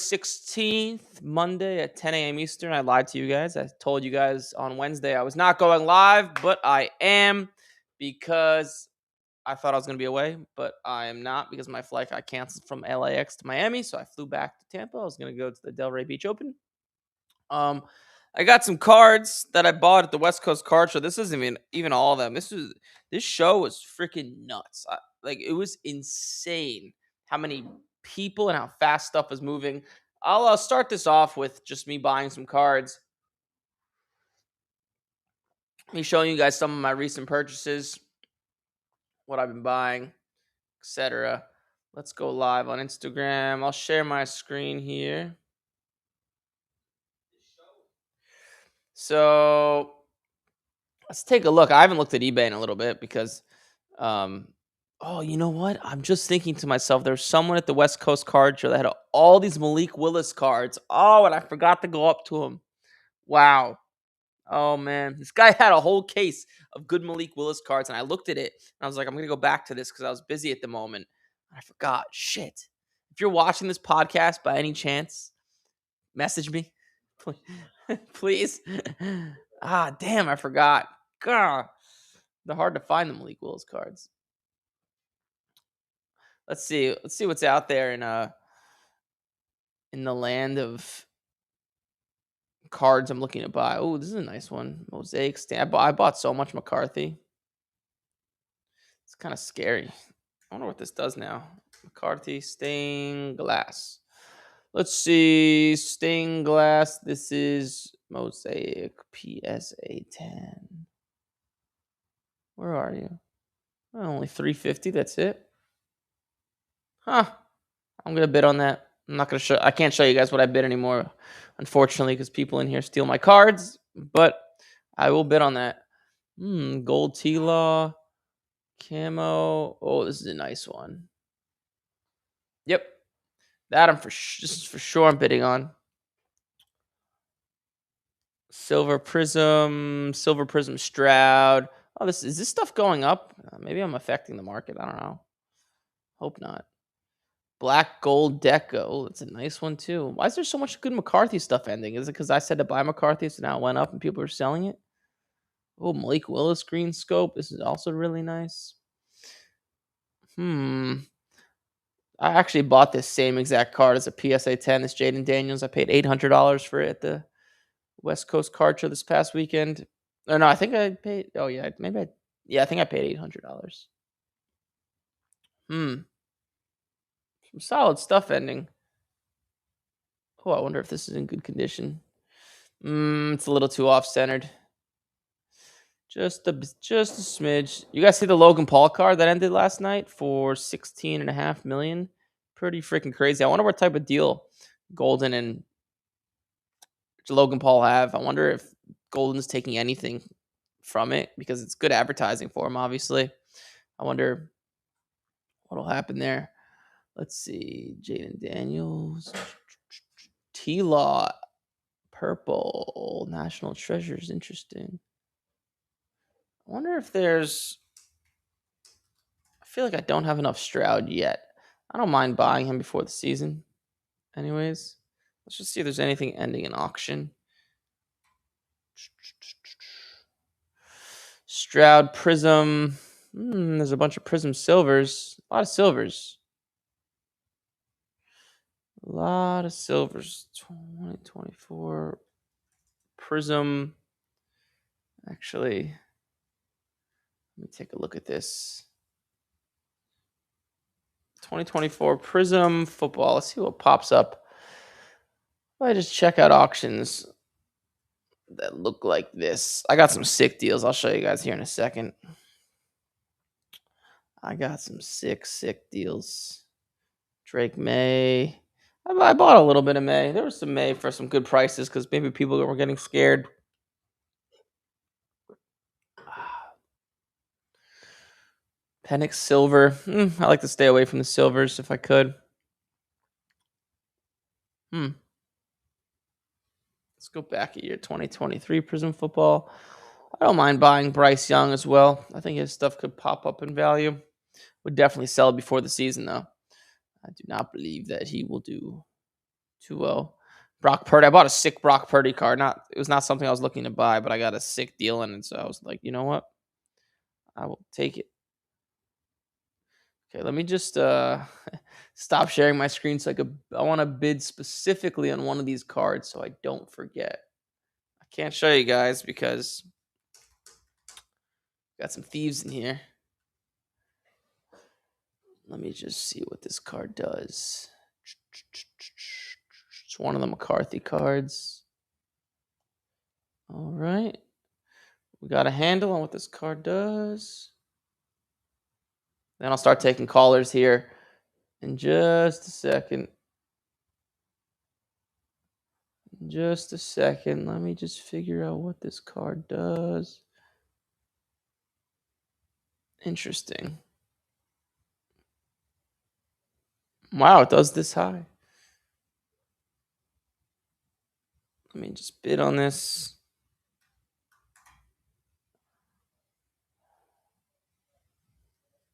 16th, Monday at 10 a.m. Eastern. I lied to you guys. I told you guys on Wednesday I was not going live, but I am because I thought I was going to be away, but I am not because my flight got canceled from LAX to Miami. So I flew back to Tampa. I was going to go to the Delray Beach Open. I got some cards that I bought at the West Coast Card Show. This isn't even all of them. This show was freaking nuts. It was insane how many people and how fast stuff was moving. I'll start this off with just me buying some cards. Me showing you guys some of my recent purchases, what I've been buying, etc. Let's go live on Instagram. I'll share my screen here. So let's take a look. I haven't looked at eBay in a little bit because, oh, you know what? I'm just thinking to myself, there's someone at the West Coast Card Show that had all these Malik Willis cards. Oh, and I forgot to go up to him. Wow. Oh, man. This guy had a whole case of good Malik Willis cards, and I looked at it, and I was like, I'm going to go back to this because I was busy at the moment. I forgot. Shit. If you're watching this podcast by any chance, message me. Please. Ah, damn, I forgot. God. They're hard to find the Malik Willis cards. Let's see what's out there in the land of cards I'm looking to buy. Oh, this is a nice one. Mosaic stamp. I bought so much McCarthy. It's kind of scary. I wonder what this does now. McCarthy stained glass. Let's see. Stained glass. This is Mosaic PSA 10. Where are you? Oh, only $350. That's it. Huh. I'm gonna bid on that. I'm not gonna show. I can't show you guys what I bid anymore, unfortunately, because people in here steal my cards. But I will bid on that. Gold T-Law, camo. Oh, this is a nice one. Yep, that this is for sure. I'm bidding on. Silver Prism Stroud. Oh, is this stuff going up? Maybe I'm affecting the market. I don't know. Hope not. Black Gold Deco. Oh, that's a nice one too. Why is there so much good McCarthy stuff ending? Is it because I said to buy McCarthy, so now it went up and people are selling it? Oh, Malik Willis Green Scope. This is also really nice. I actually bought this same exact card as a PSA 10. This Jaden Daniels. I paid $800 for it at the West Coast Card Show this past weekend. Oh, no, I think I paid. Oh, yeah. I think I paid $800. Some solid stuff ending. Oh, I wonder if this is in good condition. It's a little too off-centered. Just a smidge. You guys see the Logan Paul card that ended last night for $16.5 million? Pretty freaking crazy. I wonder what type of deal Golden and Logan Paul have. I wonder if Golden's taking anything from it because it's good advertising for him, obviously. I wonder what'll happen there. Let's see. Jaden Daniels. T-Law. Purple. National Treasures. Interesting. I wonder if there's... I feel like I don't have enough Stroud yet. I don't mind buying him before the season. Anyways, let's just see if there's anything ending in auction. Stroud Prism. There's a bunch of Prism silvers. A lot of silvers. 2024 Prism. Actually, let me take a look at this. 2024 Prism football. Let's see what pops up. I just check out auctions that look like this. I got some sick deals. I'll show you guys here in a second. I got some sick deals. Drake May. I bought a little bit of May. There was some May for some good prices because maybe people were getting scared. Penix Silver. I like to stay away from the silvers if I could. Let's go back a year. 2023 Prism Football. I don't mind buying Bryce Young as well. I think his stuff could pop up in value. Would definitely sell before the season, though. I do not believe that he will do 2-0. Brock Purdy. I bought a sick Brock Purdy card. It was not something I was looking to buy, but I got a sick deal in it, so I was like, you know what? I will take it. Okay, let me just stop sharing my screen so I want to bid specifically on one of these cards so I don't forget. I can't show you guys because got some thieves in here. Let me just see what this card does. It's one of the McCarthy cards. All right. We got a handle on what this card does. Then I'll start taking callers here in just a second. Just a second. Let me just figure out what this card does. Interesting. Wow, it does this high. Let me just bid on this.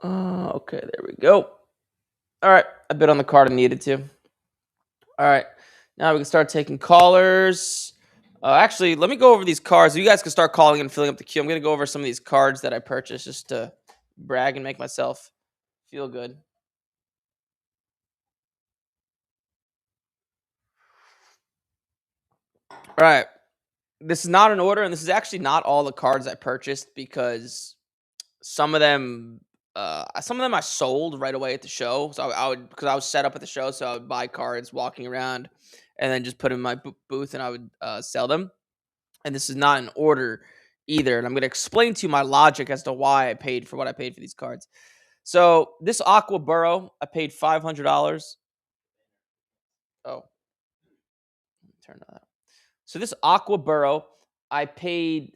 Okay, there we go. All right, I bid on the card I needed to. All right, now we can start taking callers. Actually, let me go over these cards. So you guys can start calling and filling up the queue. I'm going to go over some of these cards that I purchased just to brag and make myself feel good. All right. This is not an order, and this is actually not all the cards I purchased because some of them I sold right away at the show. So I would, because I was set up at the show, so I would buy cards walking around and then just put them in my booth and I would sell them. And this is not an order either. And I'm going to explain to you my logic as to why I paid for what I paid for these cards. So this Aqua Burrow, I paid $500. Oh, turn that. So this Aqua Burrow, I paid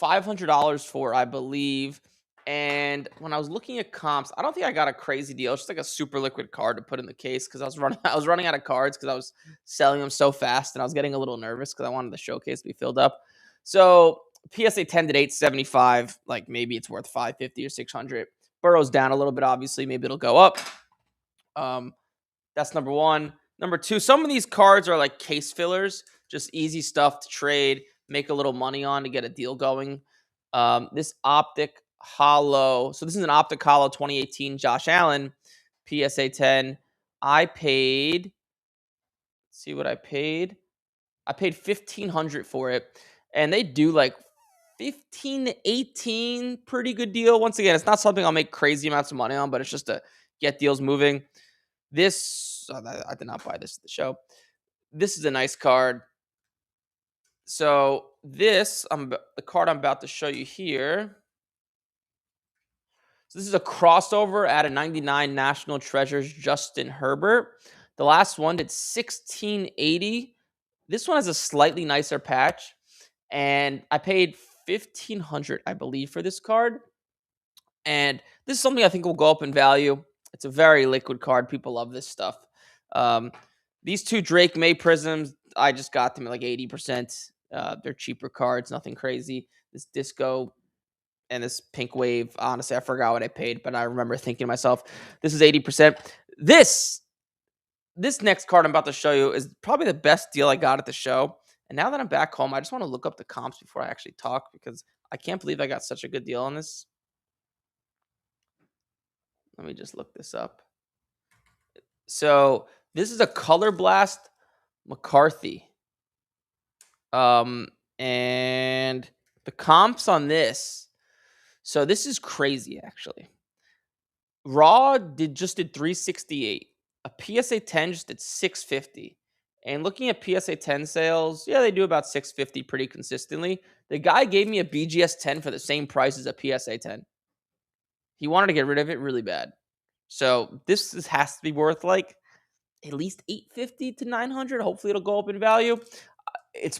$500 for, I believe. And when I was looking at comps, I don't think I got a crazy deal. It's just like a super liquid card to put in the case because I was running out of cards because I was selling them so fast and I was getting a little nervous because I wanted the showcase to be filled up. So PSA 10 to 875, like maybe it's worth 550 or 600. Burrow's down a little bit, obviously. Maybe it'll go up. That's number one. Number two, some of these cards are like case fillers, just easy stuff to trade, make a little money on to get a deal going. This Optic Hollow. So this is an Optic Hollow 2018 Josh Allen PSA 10. I paid, see what I paid. I paid $1,500 for it. And they do like 15 to 18. Pretty good deal. Once again, it's not something I'll make crazy amounts of money on, but it's just to get deals moving. This, I did not buy this at the show. This is a nice card. So the card I'm about to show you here. So this is a crossover at a 99 National Treasures Justin Herbert. The last one did 1680. This one has a slightly nicer patch, and I paid $1,500, I believe, for this card. And this is something I think will go up in value. It's a very liquid card. People love this stuff. These two Drake May Prisms, I just got them at like 80%. They're cheaper cards, nothing crazy. This Disco and this Pink Wave, honestly, I forgot what I paid, but I remember thinking to myself, this is 80%. This next card I'm about to show you is probably the best deal I got at the show. And now that I'm back home, I just want to look up the comps before I actually talk because I can't believe I got such a good deal on this. Let me just look this up. So this is a Color Blast McCarthy. And the comps on this. So this is crazy, actually. Raw just did 368. A PSA 10 just did 650. And looking at PSA 10 sales, yeah, they do about 650 pretty consistently. The guy gave me a BGS 10 for the same price as a PSA 10. He wanted to get rid of it really bad. So this has to be worth like at least 850 to 900. Hopefully it'll go up in value. It's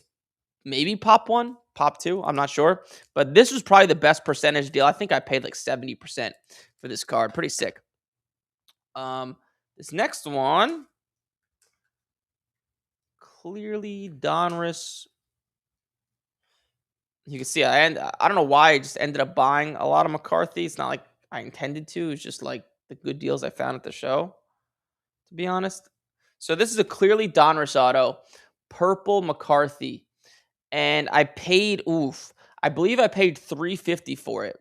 maybe pop one, pop two. I'm not sure. But this was probably the best percentage deal. I think I paid like 70% for this card. Pretty sick. This next one, clearly Donruss. You can see I don't know why I just ended up buying a lot of McCarthy. It's not like I intended to. It's just like the good deals I found at the show, to be honest. So this is a clearly Donruss auto, purple McCarthy, and I paid I believe I paid 350 for it,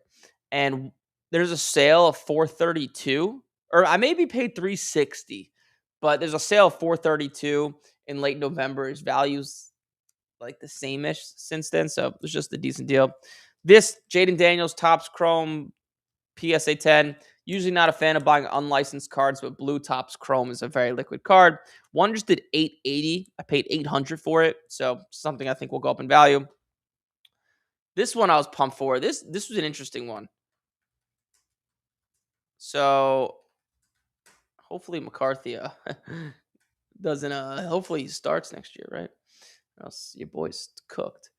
and there's a sale of 432, or I maybe paid 360, but there's a sale of 432 in late November. His values like the same-ish since then, so it was just a decent deal. This Jaden Daniels Topps Chrome PSA 10. Usually not a fan of buying unlicensed cards, but Blue Topps Chrome is a very liquid card. One just did 880. I paid 800 for it, so something I think will go up in value. This one I was pumped for. This was an interesting one. So hopefully McCarthy doesn't hopefully he starts next year, right? Or else your boy's cooked.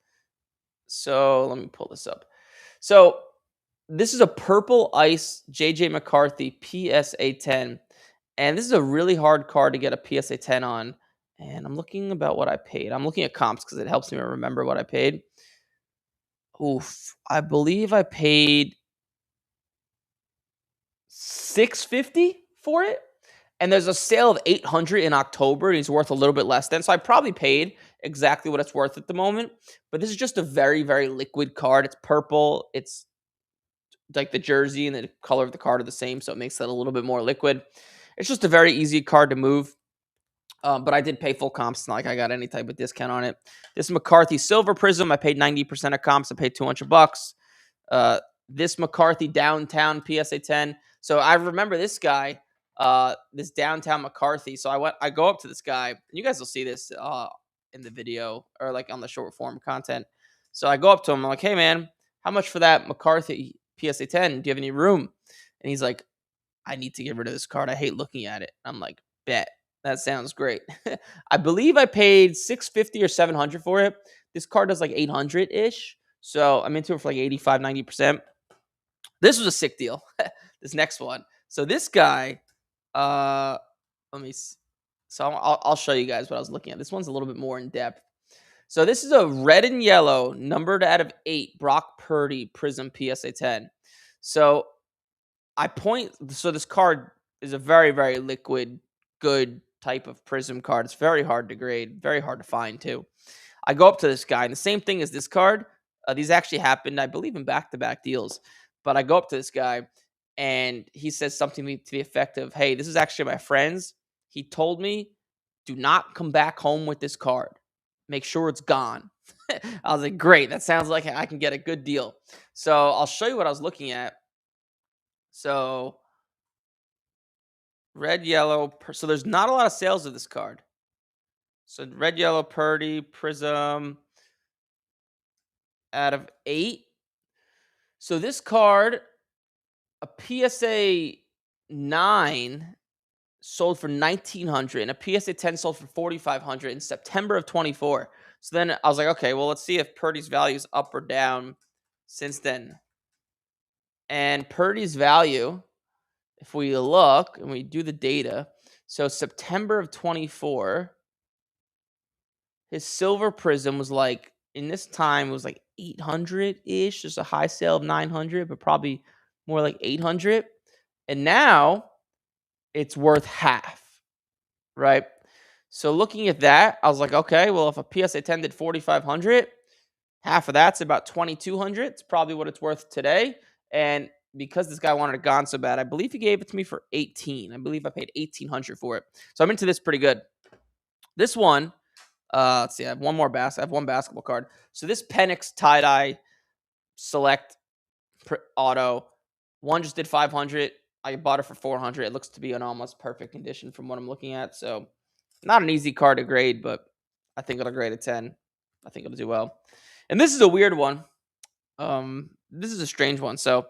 So let me pull this up. So this is a purple ice JJ McCarthy PSA 10. And this is a really hard card to get a PSA 10 on. And I'm looking about what I paid. I'm looking at comps because it helps me remember what I paid. I believe I paid $650 for it. And there's a sale of $800 in October, and he's worth a little bit less than. So I probably paid exactly what it's worth at the moment. But this is just a very, very liquid card. It's purple. It's like the jersey and the color of the card are the same, so it makes it a little bit more liquid. It's just a very easy card to move. But I did pay full comps. It's not like I got any type of discount on it. This McCarthy Silver Prism, I paid 90% of comps. I paid $200. This McCarthy Downtown PSA 10. So I remember this guy, this Downtown McCarthy. So I go up to this guy, and you guys will see this in the video or like on the short form content. So I go up to him. I'm like, hey man, how much for that McCarthy PSA 10? Do you have any room? And he's like, I need to get rid of this card. I hate looking at it. I'm like, bet. That sounds great. I believe I paid 650 or 700 for it. This card does like 800 ish. So I'm into it for like 85, 90%. This was a sick deal. This next one. So this guy, let me see. So I'll show you guys what I was looking at. This one's a little bit more in depth. So this is a red and yellow, numbered out of 8, Brock Purdy Prism PSA 10. So this card is a very, very liquid, good type of Prism card. It's very hard to grade, very hard to find too. I go up to this guy, and the same thing as this card. These actually happened, I believe, in back-to-back deals. But I go up to this guy, and he says something to the effect of, hey, this is actually my friend's. He told me, do not come back home with this card. Make sure it's gone. I was like, great. That sounds like I can get a good deal. So I'll show you what I was looking at. So red, yellow. So there's not a lot of sales of this card. So red, yellow, Purdy, Prism out of 8. So this card, a PSA 9 sold for $1,900 and a PSA 10 sold for $4,500 in September of 24. So then I was like, okay, well, let's see if Purdy's value is up or down since then. And Purdy's value, if we look and we do the data, so September of 24, his silver prism was like, in this time, it was like 800-ish. There's a high sale of 900, but probably more like 800. And now it's worth half, right? So looking at that, I was like, okay, well, if a PSA 10 did 4,500, half of that's about 2,200. It's probably what it's worth today. And because this guy wanted it gone so bad, I believe he gave it to me for 18. I believe I paid 1,800 for it. So I'm into this pretty good. This one, let's see, I have one basketball card. So this Penix tie-dye select auto, one just did 500. I bought it for 400. It looks to be in almost perfect condition from what I'm looking at. So not an easy card to grade, but I think it'll grade a 10. I think it'll do well. And this is a weird one. This is a strange one. So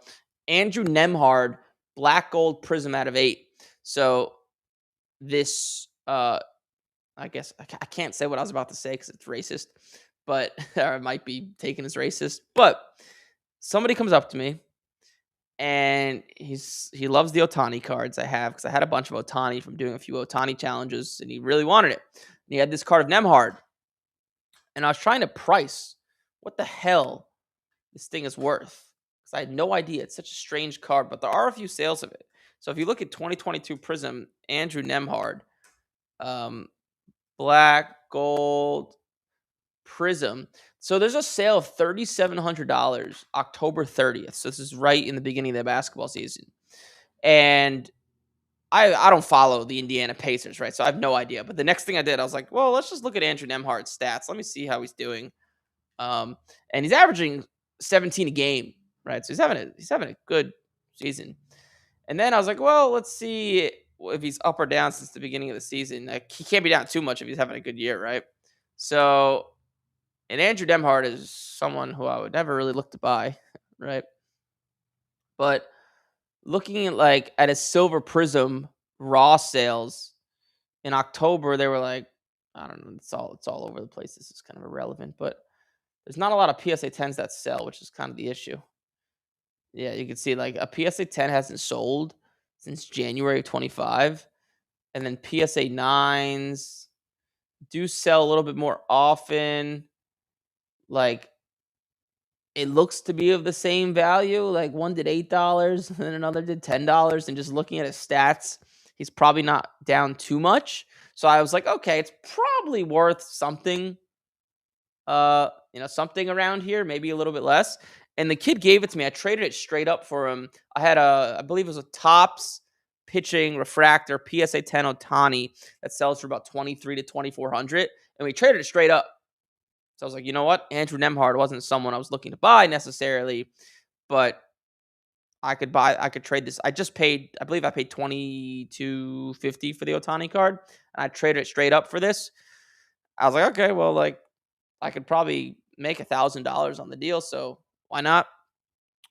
Andrew Nemhard, black gold prism out of 8. So this, I guess I can't say what I was about to say because it's racist, but or it might be taken as racist. But somebody comes up to me, and he loves the Otani cards I have because I had a bunch of Otani from doing a few Otani challenges, and he really wanted it. And he had this card of Nemhard, and I was trying to price what the hell this thing is worth because I had no idea. It's such a strange card, but there are a few sales of it. So if you look at 2022 Prism, Andrew Nemhard, Black, gold, prism. So there's a sale of $3,700 October 30th. So this is right in the beginning of the basketball season. And I don't follow the Indiana Pacers, right? So I have no idea. But the next thing I did, I was like, well, let's just look at Andrew Nemhard's stats. Let me see how he's doing. And he's averaging 17 a game, right? So he's having a good season. And then I was like, well, let's see if he's up or down since the beginning of the season. Like, he can't be down too much if he's having a good year, right? So, and Andrew Nemhard is someone who I would never really look to buy, right? But looking at at his Silver Prism raw sales in October, they were like, I don't know, it's all over the place. This is kind of irrelevant, but there's not a lot of PSA 10s that sell, which is kind of the issue. Yeah, you can see like a PSA 10 hasn't sold since January of 25, and then PSA 9s do sell a little bit more often. Like, it looks to be of the same value. Like, one did $8 and another did $10, and just looking at his stats, he's probably not down too much. So I was like, okay, it's probably worth something. Something around here, maybe a little bit less. And the kid gave it to me. I traded it straight up for him. I had I believe it was a Topps pitching refractor PSA 10 Otani that sells for about 23 to 2400, and we traded it straight up. So I was like, you know what? Andrew Nemhard wasn't someone I was looking to buy necessarily, but I could trade this. I believe I paid $22.50 for the Otani card, and I traded it straight up for this. I was like, okay, well, like, I could probably make $1,000 on the deal, so why not?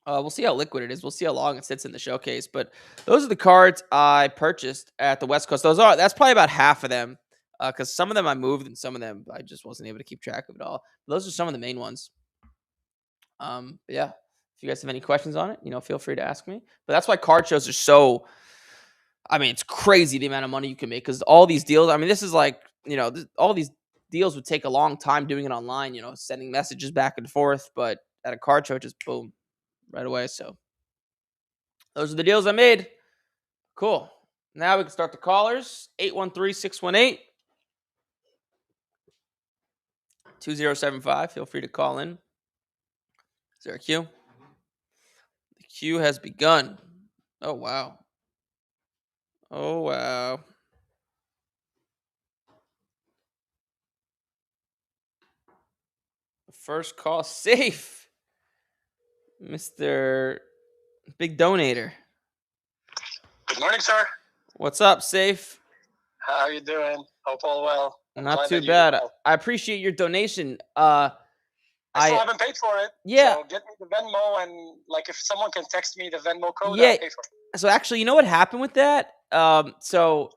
We'll see how liquid it is. We'll see how long it sits in the showcase. But those are the cards I purchased at the West Coast. That's probably about half of them, because some of them I moved and some of them I just wasn't able to keep track of it all. But those are some of the main ones. But yeah, if you guys have any questions on it, feel free to ask me. But that's why card shows are so. I mean, it's crazy the amount of money you can make because all these deals. I mean, this is like all these deals would take a long time doing it online. Sending messages back and forth. But at a card show, just boom, right away. So those are the deals I made. Cool. Now we can start the callers. 813-618-2075. Feel free to call in. Is there a queue? The queue has begun. Oh, wow. Oh, wow. The first call safe. Mr. Big Donator. Good morning, sir. What's up, Safe? How are you doing? Hope all well. Not too bad. Well. I appreciate your donation. I still haven't paid for it. Yeah. So get me the Venmo, and if someone can text me the Venmo code, I'll pay for it. So actually, you know what happened with that? So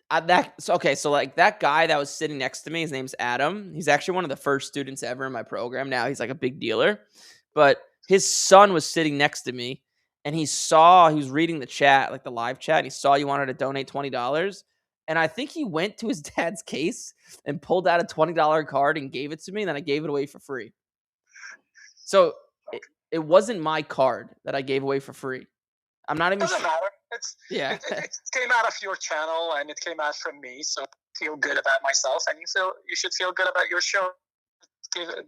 that guy that was sitting next to me, his name's Adam. He's actually one of the first students ever in my program. Now he's like a big dealer, but his son was sitting next to me, and he was reading the chat, like the live chat, and he saw you wanted to donate $20. And I think he went to his dad's case and pulled out a $20 card and gave it to me, and then I gave it away for free. So it wasn't my card that I gave away for free. I'm not even. Doesn't matter. It came out of your channel, and it came out from me, so I feel good about myself, and you should feel good about your show.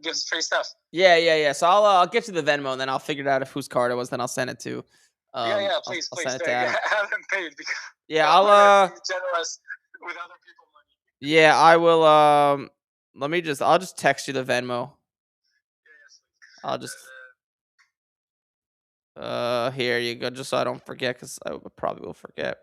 Gives free stuff. Yeah. So I'll get you the Venmo, and then I'll figure out whose card it was. Then I'll send it to. Please. I haven't paid because. Yeah, I'll. Generous with other people money. Yeah, I will. I'll just text you the Venmo. Yes. I'll just. Here you go, just so I don't forget, because I probably will forget.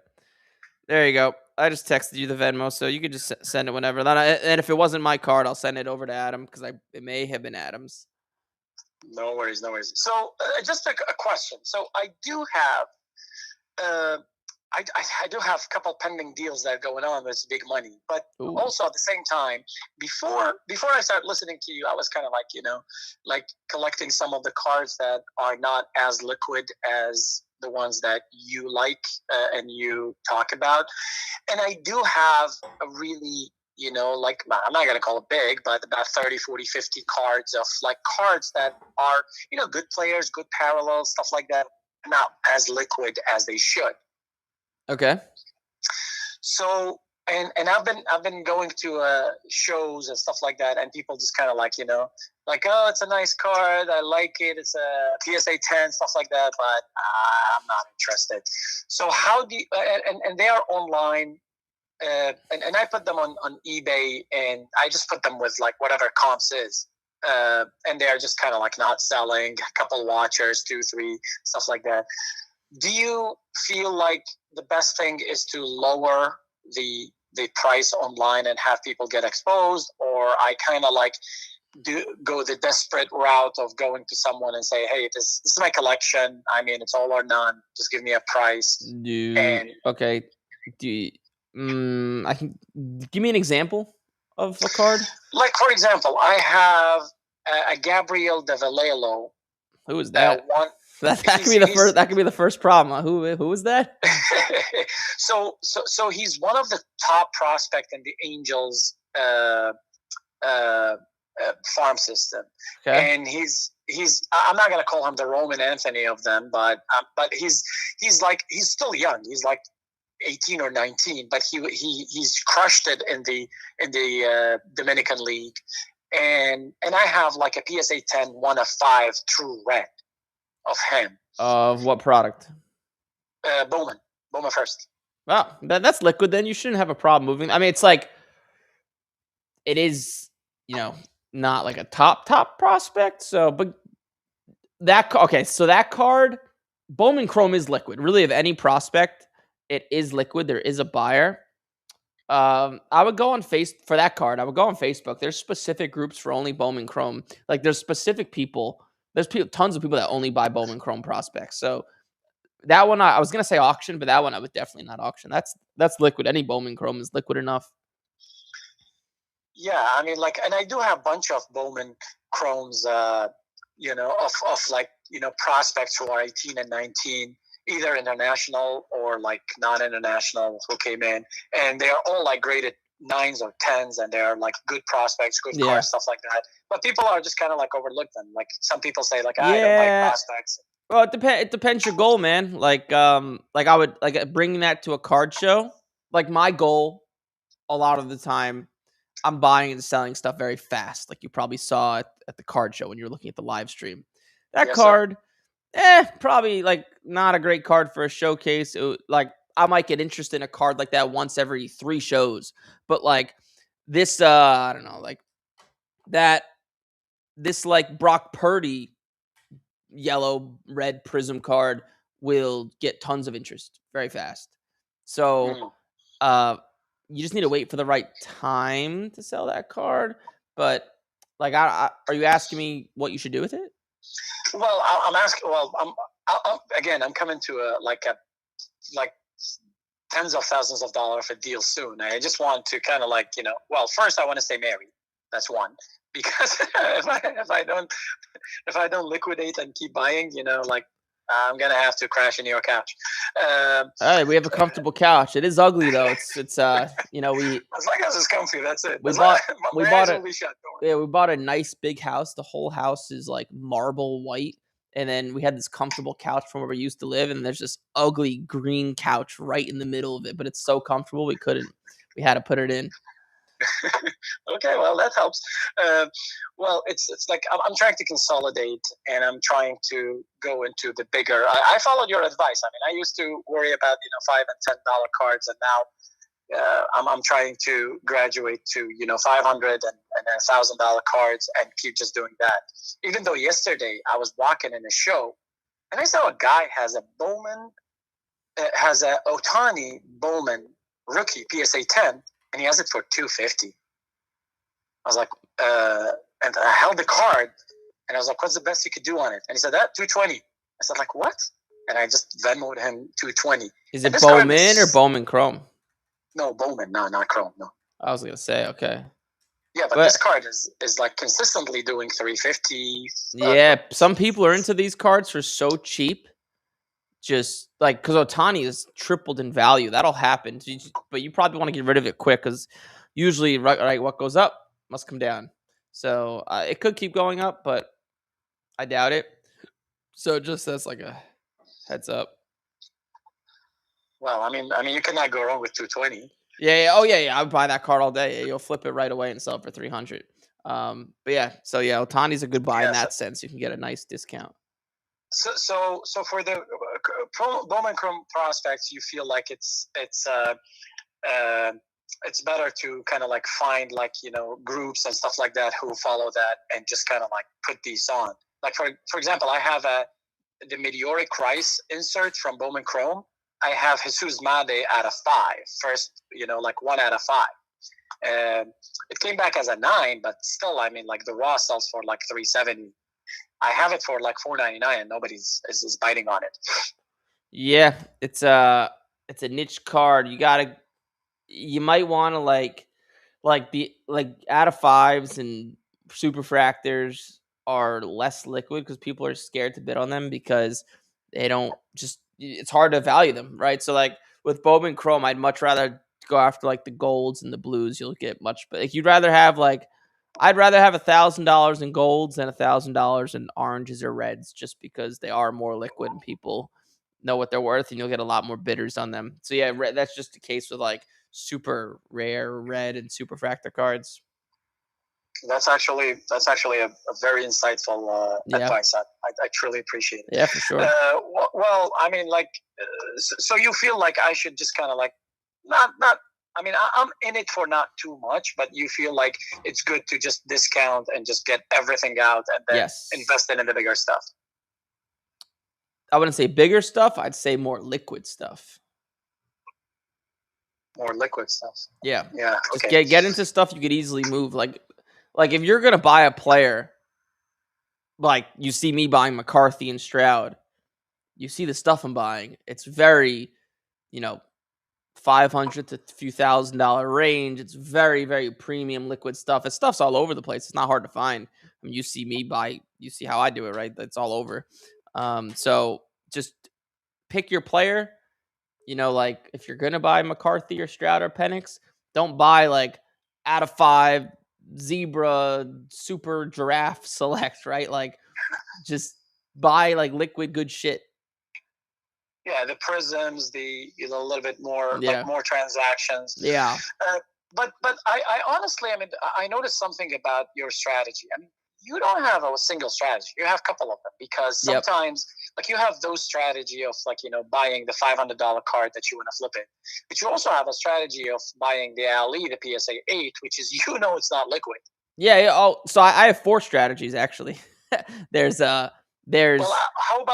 There you go. I just texted you the Venmo, so you could just send it whenever. And if it wasn't my card, I'll send it over to Adam, because it may have been Adam's. No worries. So, just a question. So, I do have, I do have a couple pending deals that are going on with big money, but also at the same time, before I started listening to you, I was kind of like collecting some of the cards that are not as liquid as the ones that you like and you talk about. And I do have a really, I'm not going to call it big, but about 30, 40, 50 cards of cards that are, good players, good parallels, stuff like that, not as liquid as they should. Okay. So and I've been going to shows and stuff like that, and people just kind of like, like, oh, it's a nice card, I like it, it's a PSA 10, stuff like that, but I'm not interested. So how do you, and they are online, and I put them on eBay, and I just put them with like whatever comps is. And they are just kind of like not selling, a couple watchers, 2, 3, stuff like that. Do you feel like the best thing is to lower the price online and have people get exposed, or I kind of like go the desperate route of going to someone and say, hey, this is my collection, I mean, it's all or none, just give me a price. Okay. I can give me an example of a card. Like, for example, I have a Gabriel de Vallejo. Who is that? That could be the first. That could be the first problem. Who is that? So he's one of the top prospect in the Angels farm system, and he's. I'm not gonna call him the Roman Anthony of them, but he's still young. He's like 18 or 19, but he's crushed it in the Dominican League, and I have like a PSA 10 1 of 5 true red of him. Of what product? Bowman first. Wow, that's liquid. Then you shouldn't have a problem moving. I mean, it's like it is, not like a top prospect. So, but so that card, Bowman Chrome is liquid. Really, of any prospect, it is liquid. There is a buyer. I would go on for that card. I would go on Facebook. There's specific groups for only Bowman Chrome. Like there's specific people. There's tons of people that only buy Bowman Chrome prospects. So that one, I was gonna say auction, but that one I would definitely not auction. That's liquid. Any Bowman Chrome is liquid enough. Yeah, I mean, like, and I do have a bunch of Bowman Chromes, of like, prospects who are 18 and 19, either international or like non-international, who came in, and they are all like graded 9s or 10s, and they're like good prospects, good cards, stuff like that. But people are just kind of like overlook them. Like some people say, like, I don't like prospects. Well, it depends your goal, man. Like I would like bringing that to a card show. Like my goal, a lot of the time, I'm buying and selling stuff very fast. Like you probably saw at the card show when you were looking at the live stream. That card, probably like not a great card for a showcase. Like I might get interested in a card like that once every 3 shows. But like this, I don't know, like that. This like Brock Purdy yellow red prism card will get tons of interest very fast. So, you just need to wait for the right time to sell that card. But like, are you asking me what you should do with it? Well, I'm asking. Well, I'm coming to like tens of thousands of dollars for deal soon. I just want to kind of like, well, first I want to stay married. That's one, because if I don't liquidate and keep buying, like I'm gonna have to crash into your couch. Hey, we have a comfortable couch. It is ugly though. It's we as long as it's comfy, that's it. We bought a nice big house. The whole house is like marble white. And then we had this comfortable couch from where we used to live, and there's this ugly green couch right in the middle of it. But it's so comfortable, we had to put it in. Okay, well that helps. Well, it's like I'm trying to consolidate, and I'm trying to go into the bigger. I followed your advice. I mean, I used to worry about $5 and $10 cards, and now I'm trying to graduate to $500 and $1,000 cards, and keep just doing that. Even though yesterday I was walking in a show, and I saw a guy has a Bowman, has a Ohtani Bowman rookie PSA 10, and he has it for $250. I was like, and I held the card, and I was like, "What's the best you could do on it?" And he said, "That $220." I said, "Like what?" And I just Venmoed him $220. Is it Bowman or Bowman Chrome? No, Bowman. No, not Chrome. No. I was gonna say, okay. Yeah, but this card is like consistently doing $350. Yeah, some people are into these cards for so cheap. Just like because Ohtani has tripled in value, that'll happen. But you probably want to get rid of it quick because usually, right, what goes up must come down. So it could keep going up, but I doubt it. So just as like a heads up. Well, I mean, you cannot go wrong with $220. Yeah, yeah. Oh, yeah, yeah. I would buy that card all day. Yeah, you'll flip it right away and sell it for 300. But yeah, so yeah, Otani's a good buy in Yes. that sense. You can get a nice discount. So for the Bowman Chrome prospects, you feel like uh, it's better to kind of like find like groups and stuff like that who follow that and just kind of like put these on. Like for example, I have the Meteoric Rice insert from Bowman Chrome. I have Jesus Made out of 5. First, like 1 out of 5. It came back as a 9, but still, I mean, like the raw sells for like 370. I have it for like 499, and nobody's is biting on it. Yeah, it's a niche card. You might want to be like out of fives and superfractors are less liquid because people are scared to bid on them because they don't just it's hard to value them, right? So like with Bowman Chrome, I'd much rather go after like the golds and the blues. You'll get much, but like I'd rather have $1,000 in golds than $1,000 in oranges or reds, just because they are more liquid and people know what they're worth, and you'll get a lot more bidders on them. So yeah, that's just the case with like super rare red and super fractor cards. That's actually a very insightful Yeah. advice. I truly appreciate it. Yeah, for sure. Well, I mean, like, so you feel like I should just kind of like not. I mean, I'm in it for not too much, but you feel like it's good to just discount and just get everything out and then invest in the bigger stuff. I wouldn't say bigger stuff. I'd say more liquid stuff. More liquid stuff. Yeah. Yeah. Okay. Just get into stuff you could easily move. Like if you're gonna buy a player, like you see me buying McCarthy and Stroud, you see the stuff I'm buying. It's very, $500 to a few $1,000 range. It's very, very premium liquid stuff. It's stuff's all over the place. It's not hard to find. I mean, you see me buy. You see how I do it, right? That's all over. So just pick your player. Like if you're gonna buy McCarthy or Stroud or Penix, don't buy like out of 5 zebra super giraffe select, right? Like just buy like liquid good shit. Yeah, the prisms, a little bit more like more transactions. Yeah. But I honestly, I mean, I noticed something about your strategy. I mean, you don't have a single strategy. You have a couple of them because sometimes, like, you have those strategy of like buying the $500 card that you want to flip it, but you also have a strategy of buying the Ali, the PSA 8, which is it's not liquid. Yeah. Oh, so I have 4 strategies actually. there's. Well, how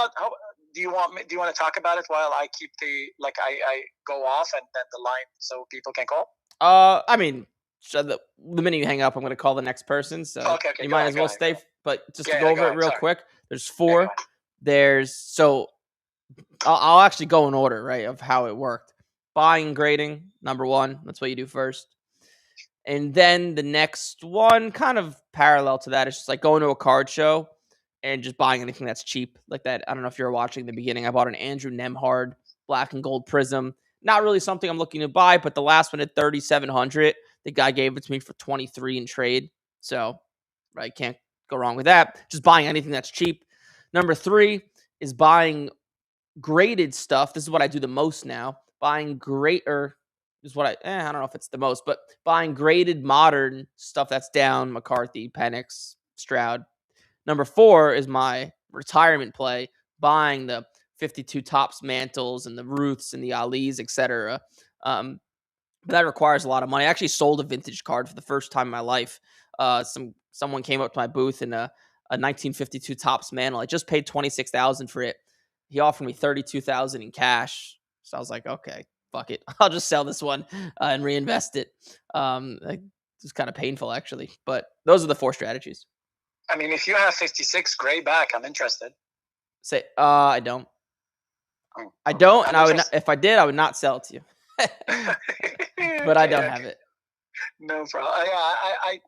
do you want to talk about it while I keep I go off and then the line so people can call? I mean, so the minute you hang up, I'm going to call the next person. So okay, you might as well stay. But just to go over it real quick, there's 4. I'll actually go in order, right, of how it worked. Buying, grading, number 1. That's what you do first. And then the next one, kind of parallel to that, is just like going to a card show and just buying anything that's cheap. Like that. I don't know if you were watching the beginning. I bought an Andrew Nemhard black and gold prism. Not really something I'm looking to buy, but the last one at 3,700, the guy gave it to me for 23 in trade. So, right, can't go wrong with that. Just buying anything that's cheap. Number 3 is buying graded stuff. This is what I do the most now. Buying is what I don't know if it's the most, but buying graded modern stuff that's down. McCarthy, Penix, Stroud. Number 4 is my retirement play, buying the 52 tops mantles and the Ruths and the Alis, etc. But that requires a lot of money. I actually sold a vintage card for the first time in my life. Someone came up to my booth in a 1952 tops mantle. I just paid $26,000 for it. He offered me $32,000 in cash. So I was like, okay, fuck it. I'll just sell this one and reinvest it. It was kind of painful actually, but those are the 4 strategies. I mean, if you have 56 gray back, I'm interested. I don't. I don't, and I would not, if I did, I would not sell it to you. But I don't have it. No problem. I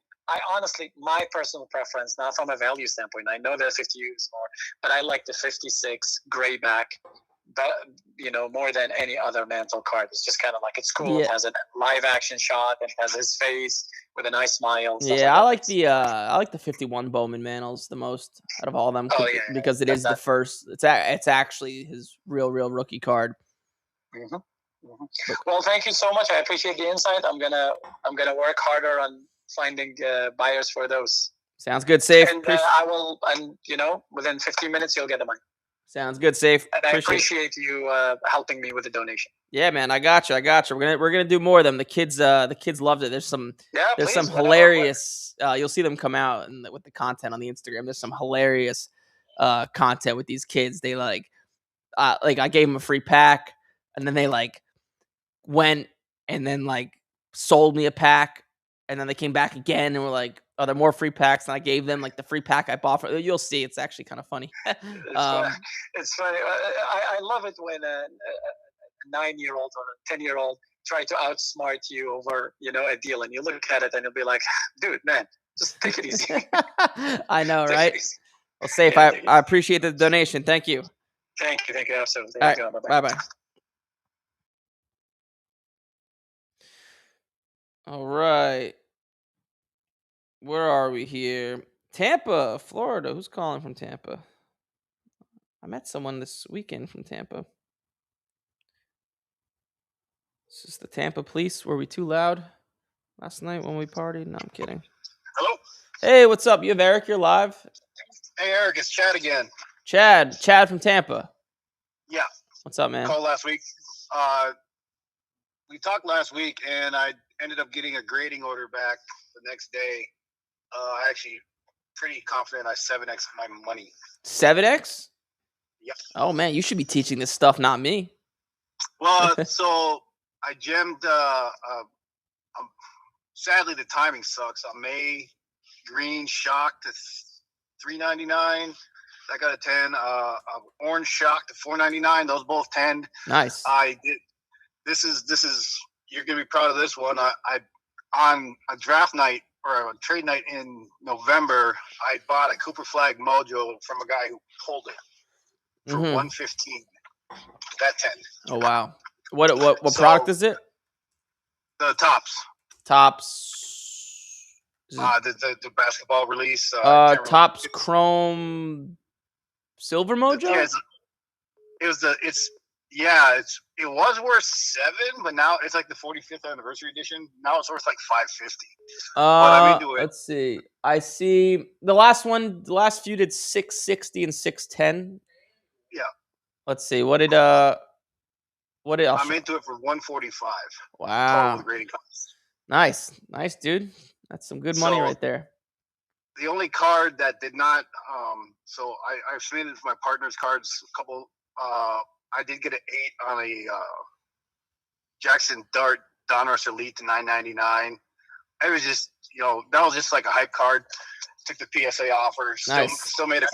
honestly, my personal preference, not from a value standpoint, I know the 50 is more, but I like the 56 gray back, more than any other mantle card. It's just kind of like, it's cool. Yeah. It has a live action shot and has his face with a nice smile. Yeah, I like the 51 Bowman mantles the most out of all of them because it is the first. It's actually his real rookie card. Mm-hmm. Well, thank you so much. I appreciate the insight. I'm gonna work harder on finding buyers for those. Sounds good, Safe. And I will, and within 15 minutes you'll get the money. Sounds good, Safe. And I appreciate you helping me with the donation. Yeah, man, I got you. We're gonna do more of them. The kids loved it. There's some hilarious. You'll see them come out with the content on the Instagram. There's some hilarious content with these kids. They like I gave them a free pack, and then they went and then sold me a pack, and then they came back again and were like, "Are there more free packs?" And I gave them the free pack I bought for. You'll see, it's actually kind of funny. It's funny. I love it when a 9-year-old or a 10-year-old try to outsmart you over a deal, and you look at it and you'll be like, "Dude, man, just take it easy." I know, right? Well, Safe, I appreciate the donation. Thank you. Thank you. Absolutely. Right. Bye-bye. All right. Where are we here? Tampa, Florida. Who's calling from Tampa? I met someone this weekend from Tampa. Is this the Tampa police? Were we too loud last night when we partied? No, I'm kidding. Hello? Hey, what's up? You have Eric? You're live? Hey, Eric. It's Chad again. Chad from Tampa. Yeah. What's up, man? Called last week. We talked last week, and I ended up getting a grading order back the next day. I actually pretty confident I 7x my money. 7x? Yep. Oh man, you should be teaching this stuff, not me. Well, so I gemmed. Sadly, the timing sucks. On May green shock to $3.99. I got a 10. Orange shock to $4.99. Those both 10. Nice. I did. This is. You're gonna be proud of this one. I on a draft night or a trade night in November, I bought a Cooper Flag Mojo from a guy who pulled it for $115. That 10. Oh wow! What product is it? The Tops. The basketball release. Tops Chrome Silver Mojo. It was worth $7, but now it's like the 45th anniversary edition. Now it's worth like $550. But I'm into it. Let's see. I see the last one. The last few did $660 and $610. Yeah. Let's see. What did I'm into it for $145. Wow. Total grading costs. Nice, dude. That's some good money right there. The only card that did not, so I submitted for my partner's cards a couple. I did get an 8 on a Jackson Dart Donruss Elite to $9.99. It was just, that was just like a hype card. Took the PSA offer. Still made a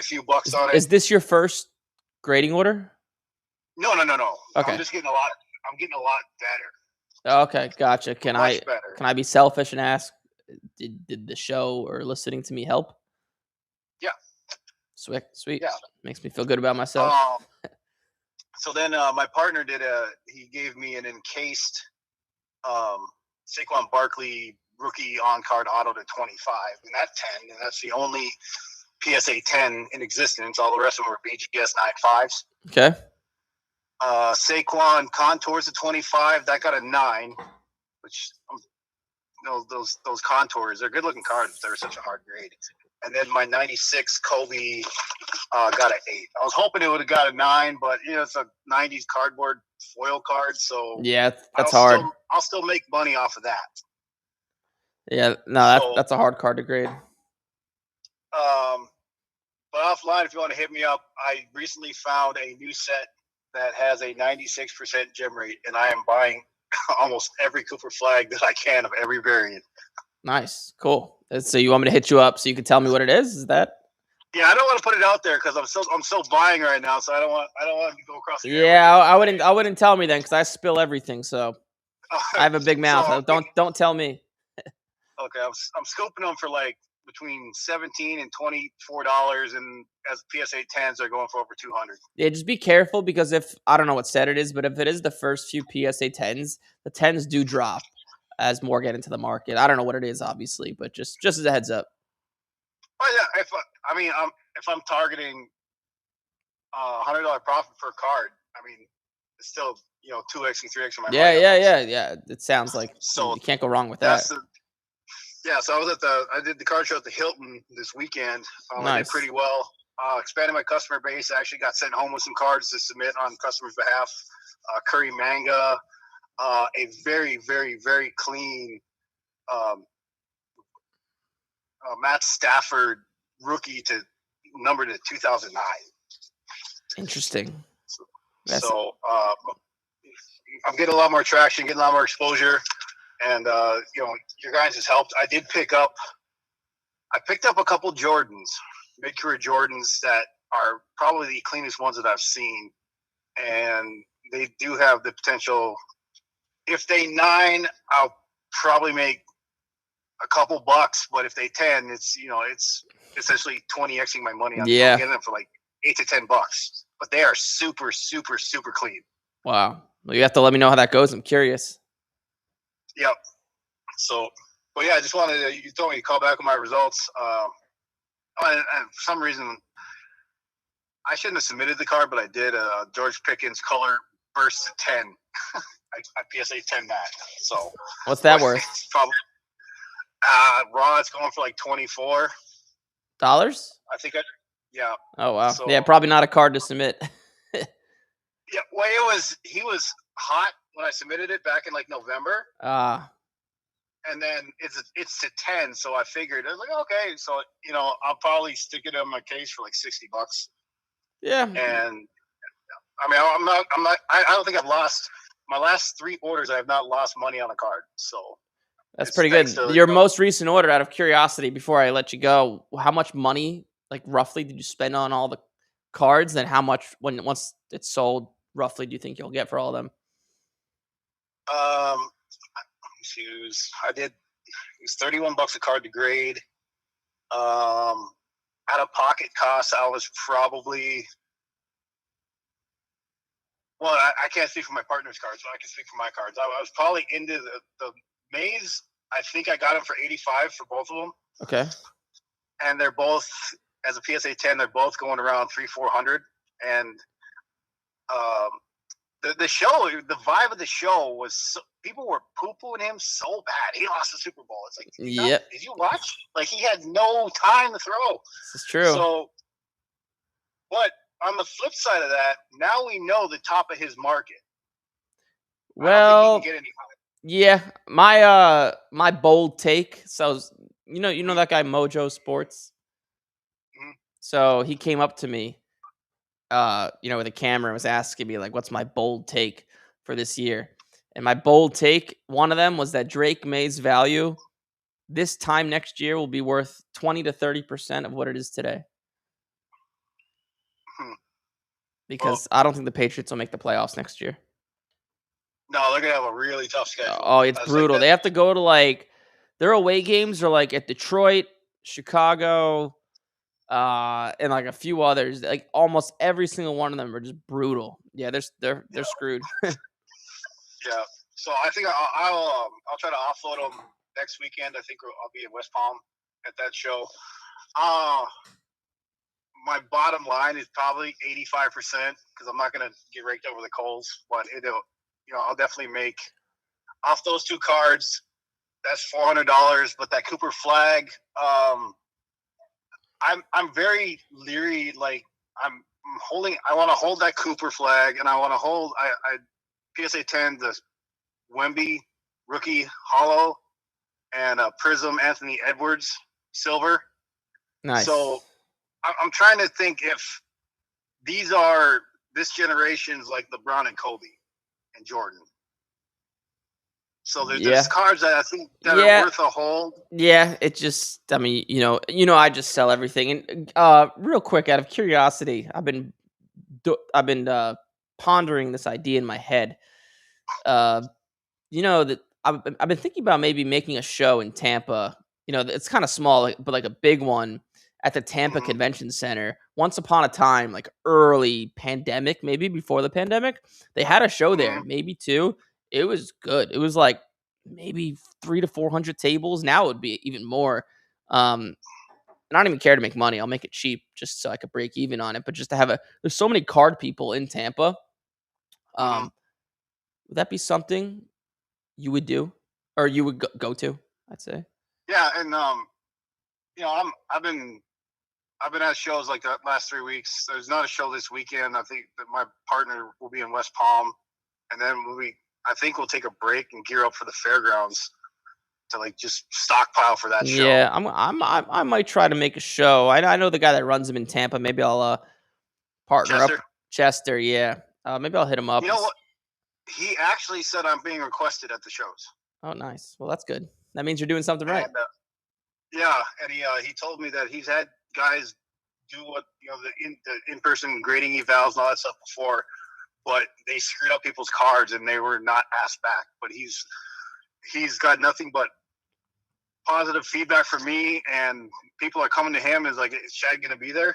few bucks on it. Is this your first grading order? No. Okay. I'm just getting a lot. I'm getting a lot better. Okay, gotcha. Can I be selfish and ask, did the show or listening to me help? Yeah. Sweet. Yeah. Makes me feel good about myself. So then my partner he gave me an encased Saquon Barkley rookie on-card auto to 25, and that 10, and that's the only PSA 10 in existence. All the rest of them were BGS 9.5s. Okay. Saquon Contours to 25, that got a 9, which those Contours, they're good-looking cards, but they're such a hard grade. And then my 96 Kobe got an 8. I was hoping it would have got a 9, but it's a 90s cardboard foil card, so yeah, that's hard. I'll still make money off of that. Yeah, no, that's a hard card to grade. But offline, if you want to hit me up, I recently found a new set that has a 96% gem rate, and I am buying almost every Cooper Flag that I can of every variant. Nice, cool. So you want me to hit you up so you can tell me what it is? Is that? Yeah, I don't want to put it out there because I'm still buying right now, so I don't want to go across the Yeah, I wouldn't tell me then because I spill everything. So I have a big mouth. So don't tell me. Okay, I'm scooping them for like between $17 and $24, and as PSA 10s, they're going for over $200. Yeah, just be careful because if I don't know what set it is, but if it is the first few PSA 10s, the 10s do drop as more get into the market. I don't know what it is, obviously, but just as a heads up. Oh yeah, if I'm targeting $100 profit per card, still 2x and 3x on my Yeah, money on those. yeah. It sounds like So you can't go wrong with that's that. so I did the card show at the Hilton this weekend. I did Nice. pretty well. Expanded my customer base. I actually got sent home with some cards to submit on customers' behalf. Curry Manga, a very, very, very clean Matt Stafford rookie to number to 2009. Interesting. So I'm getting a lot more traction, getting a lot more exposure, and your guys has helped. I picked up a couple Jordans, mid-career Jordans that are probably the cleanest ones that I've seen, and they do have the potential. If they 9, I'll probably make a couple bucks, but if they 10, it's essentially 20xing my money. I'm getting them for like $8 to $10, but they are super, super, super clean. Wow. Well, you have to let me know how that goes. I'm curious. Yep. So, but yeah, I just wanted you told me to call back on my results. And for some reason, I shouldn't have submitted the card, but I did. George Pickens color burst to 10. I PSA 10 that. So what's that worth? It's probably raw. It's going for like $24. I think. Yeah. Oh wow. So, yeah, probably not a card to submit. Yeah. Well, he was hot when I submitted it back in like November. And then it's to 10, so I figured I was like, okay, so I'll probably stick it on my case for like $60. Yeah. And I mean, I don't think I've lost my last 3 orders. I have not lost money on a card, so that's pretty good. Your most recent order, out of curiosity, before I let you go, how much money, like roughly, did you spend on all the cards, and how much once it's sold, roughly, do you think you'll get for all of them? I did. It was $31 a card to grade. Out of pocket costs, I was probably. Well, I can't speak for my partner's cards, but I can speak for my cards. I was probably into the maze. I think I got them for $85 for both of them. Okay. And they're both, as a PSA 10, they're both going around $300-$400. And the show, the vibe of the show was people were poo-pooing him so bad. He lost the Super Bowl. It's like, did you watch? Like, he had no time to throw. This is true. So, but on the flip side of that, now we know the top of his market. Well, I don't think he can get any higher. Yeah, my bold take. So you know that guy Mojo Sports. Mm-hmm. So he came up to me, with a camera, and was asking me like, "What's my bold take for this year?" And my bold take, one of them was that Drake May's value this time next year will be worth 20 to 30% of what it is today. Because I don't think the Patriots will make the playoffs next year. No, they're gonna have a really tough schedule. Oh, it's brutal. They have to go to their away games are at Detroit, Chicago, and a few others. Like almost every single one of them are just brutal. Yeah, they're screwed. Yeah. So I think I'll try to offload them next weekend. I think I'll be in West Palm at that show. My bottom line is probably 85% because I'm not gonna get raked over the coals, but I'll definitely make off those 2 cards. That's $400. But that Cooper flag, I'm very leery. Like I want to hold that Cooper flag, and I want to hold I PSA 10 the Wemby rookie hollow and a Prism Anthony Edwards silver. Nice. So I'm trying to think if these are this generation's like LeBron and Kobe and Jordan. So there's cards that I think that are worth a hold. Yeah, it just, I mean, I just sell everything. And real quick, out of curiosity, I've been pondering this idea in my head. That I've been thinking about maybe making a show in Tampa. It's kind of small, but a big one at the Tampa Convention Center. Once upon a time, early pandemic, maybe before the pandemic, they had a show there, maybe 2. It was good. It was maybe 300 to 400 tables. Now it would be even more. And I don't even care to make money. I'll make it cheap just so I could break even on it. But just to have there's so many card people in Tampa. Would that be something you would do, or you would go to? I'd say. Yeah, and I've been at shows like the last 3 weeks. There's not a show this weekend. I think that my partner will be in West Palm, and then I think we'll take a break and gear up for the fairgrounds to like just stockpile for that show. Yeah, I might try to make a show. I know the guy that runs them in Tampa. Maybe I'll partner up. Chester, yeah. Maybe I'll hit him up. You know what? He actually said I'm being requested at the shows. Oh, nice. Well, that's good. That means you're doing something right. Yeah, and he told me that he's had guys do what the in-person grading evals and all that stuff before, but they screwed up people's cards and they were not asked back. But he's got nothing but positive feedback from me, and people are coming to him. Is like, is Chad going to be there?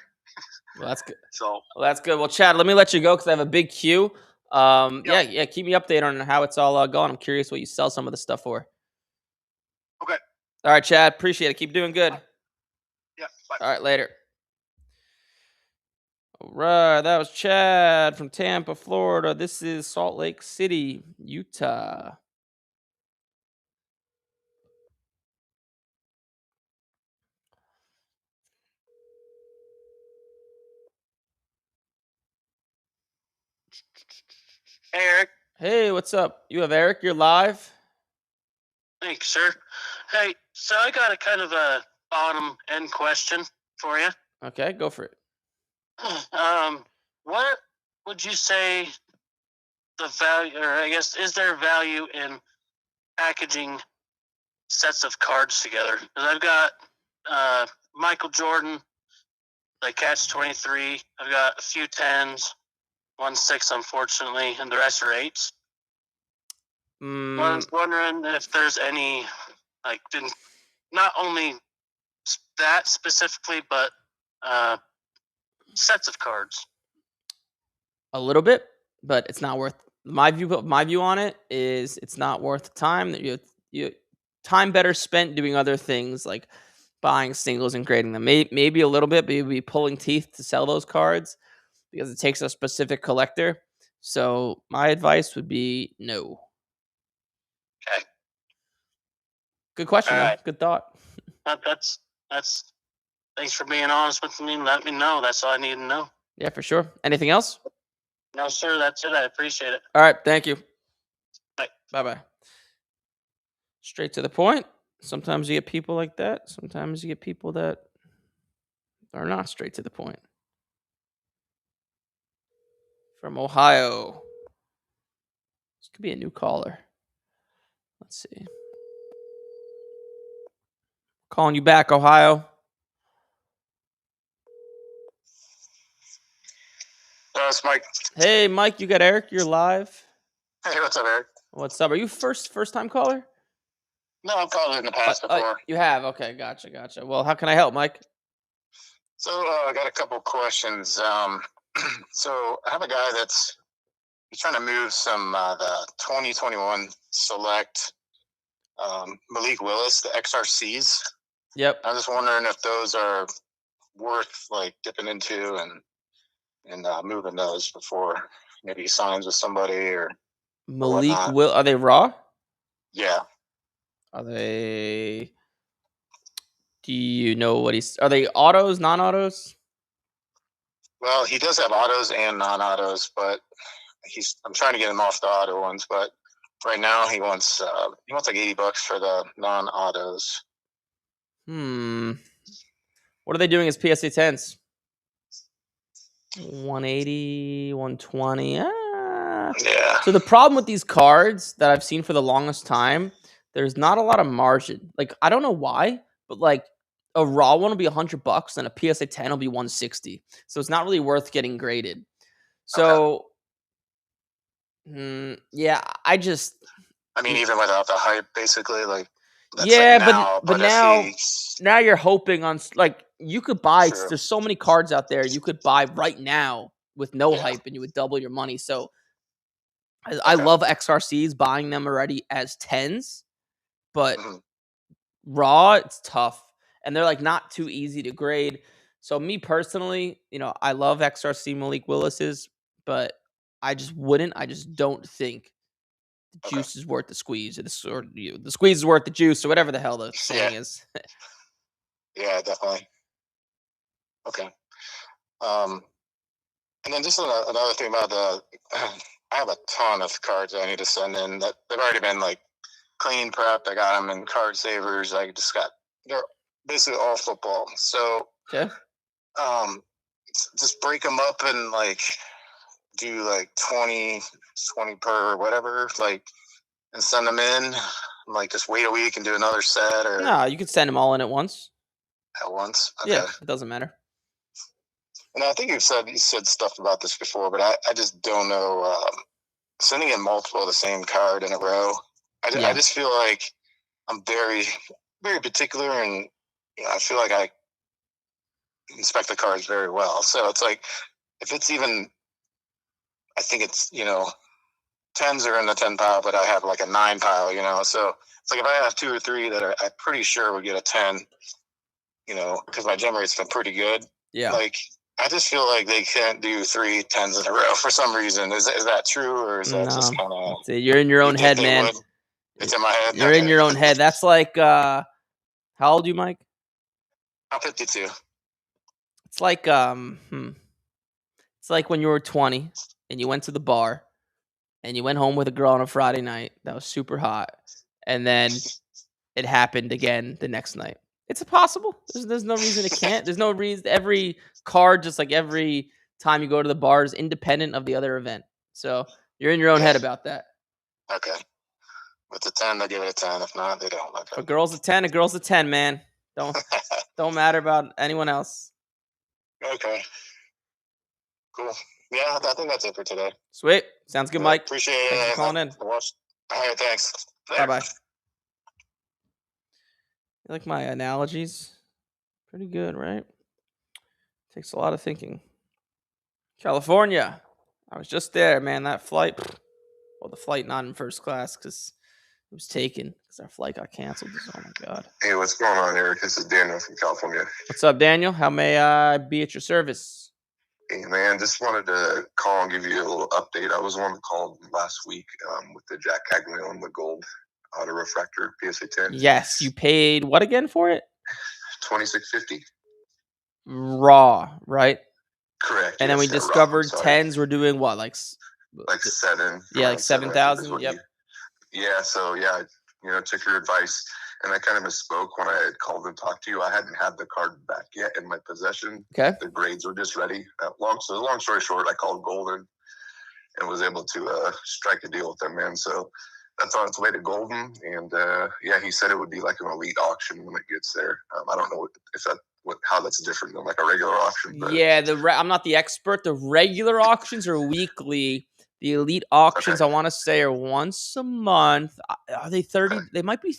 Well, that's good. Well, that's good. Well, Chad, let me let you go because I have a big queue. Yeah. Keep me updated on how it's all going. I'm curious what you sell some of the stuff for. Okay. All right, Chad. Appreciate it. Keep doing good. Yeah. Bye. All right. Later. All right. That was Chad from Tampa, Florida. This is Salt Lake City, Utah. Hey, Eric. Hey, what's up? You have Eric. You're live. Thanks, sir. Hey, so I got a kind of a bottom end question for you. Okay, go for it. What would you say the value, or I guess, is there value in packaging sets of cards together? Because I've got Michael Jordan, like Catch 23. I've got a few 10s, 1 6, unfortunately, and the rest are 8s. I was wondering if there's any, like, not only that specifically, but sets of cards. A little bit, but it's not worth my view on it is it's not worth the time that you time better spent doing other things like buying singles and grading them. Maybe a little bit, but you'd be pulling teeth to sell those cards because it takes a specific collector. So my advice would be no. Okay. Good question. Right. Good thought. That's thanks for being honest with me and let me know. That's all I need to know. Yeah, for sure. Anything else? No, sir. That's it. I appreciate it. All right. Thank you. Bye. Bye-bye. Straight to the point. Sometimes you get people like that. Sometimes you get people that are not straight to the point. From Ohio. This could be a new caller. Let's see. Calling you back, Ohio. It's Mike. Hey, Mike, you got Eric. You're live. Hey, what's up, Eric? What's up? Are you first time caller? No, I've called in the past before. You have? Okay, gotcha. Well, how can I help, Mike? So I got a couple questions. So I have a guy he's trying to move some the 2021 Select Malik Willis, the XRCs. Yep. I'm just wondering if those are worth like dipping into and moving those before maybe he signs with somebody or Malik Will. Are they raw? Yeah. Are they? Do you know what he's? Are they autos, non-autos? Well, he does have autos and non-autos, but I'm trying to get him off the auto ones. But right now, he wants like $80 for the non-autos. What are they doing as PSA 10s? 180, 120. Yeah. So the problem with these cards that I've seen for the longest time, there's not a lot of margin. Like, I don't know why, but like a raw one will be $100 and a PSA 10 will be 160. So it's not really worth getting graded. So, yeah, I mean, even without the hype, basically, like. Yeah, like but now you're hoping on, like, you could buy. True. There's so many cards out there you could buy right now with no hype, and you would double your money. So I love XRCs, buying them already as 10s, but raw, it's tough, and they're like not too easy to grade. So me personally, I love XRC Malik Willis's, but I just wouldn't. I just don't think the juice is worth the squeeze, or the squeeze is worth the juice, or whatever the hell the saying is. Yeah, definitely. Okay. And then just another thing about I have a ton of cards I need to send in that they've already been like clean prepped. I got them in card savers. They're basically all football. So, okay. Just break them up and like do like 20 per whatever, like, and send them in. Like just wait a week and do another set, or No, you could send them all in at once. At once, okay. Yeah, it doesn't matter. And I think you said stuff about this before, but I just don't know. Sending in multiple of the same card in a row, I just feel like I'm very, very particular, and I feel like I inspect the cards very well. So it's like, if it's even, I think it's 10s are in the 10 pile, but I have like a 9 pile. So it's like if I have 2 or 3 that I'm pretty sure would get a 10, because my gem rate's been pretty good. Yeah. Like, I just feel like they can't do 3 10s in a row for some reason. Is that true, or is that just kind of? You're in your own head, man. It's in my head. You're in your own head. That's like, how old are you, Mike? I'm 52. It's like, it's like when you were 20 and you went to the bar and you went home with a girl on a Friday night that was super hot, and then it happened again the next night. It's possible. There's no reason it can't. There's no reason. Every card, just like every time you go to the bar, is independent of the other event. So you're in your own head about that. Okay. If it's a 10, they give it a 10. If not, they don't. Okay. A girl's a 10. A girl's a 10, man. Don't matter about anyone else. Okay. Cool. Yeah, I think that's it for today. Sweet. Sounds good, Mike. Appreciate it. Thanks for calling in. All right, thanks. Bye-bye. You like my analogies? Pretty good, right? Takes a lot of thinking. California. I was just there, man. That flight. Well, the flight not in first class because it was taken because our flight got canceled. Oh, my God. Hey, what's going on, Eric? This is Daniel from California. What's up, Daniel? How may I be at your service? Hey, man, just wanted to call and give you a little update. I was on the call last week with the Jack Caglione, the gold auto refractor PSA 10. Yes, you paid what again for it? $26.50. Raw, right? Correct. And then we discovered 10s were doing what, like 7? Yeah, like 7,000. Yep. Yeah. So yeah, took your advice, and I kind of misspoke when I had called and talked to you. I hadn't had the card back yet in my possession. Okay. The grades were just ready. Long story short, I called Golden and was able to strike a deal with them, man. So that's on its way to Golden, and he said it would be like an elite auction when it gets there. I don't know how that's different than like a regular auction. But yeah, I'm not the expert. The regular auctions are weekly. The elite auctions, I want to say, are once a month. Are they 30? Okay. They might be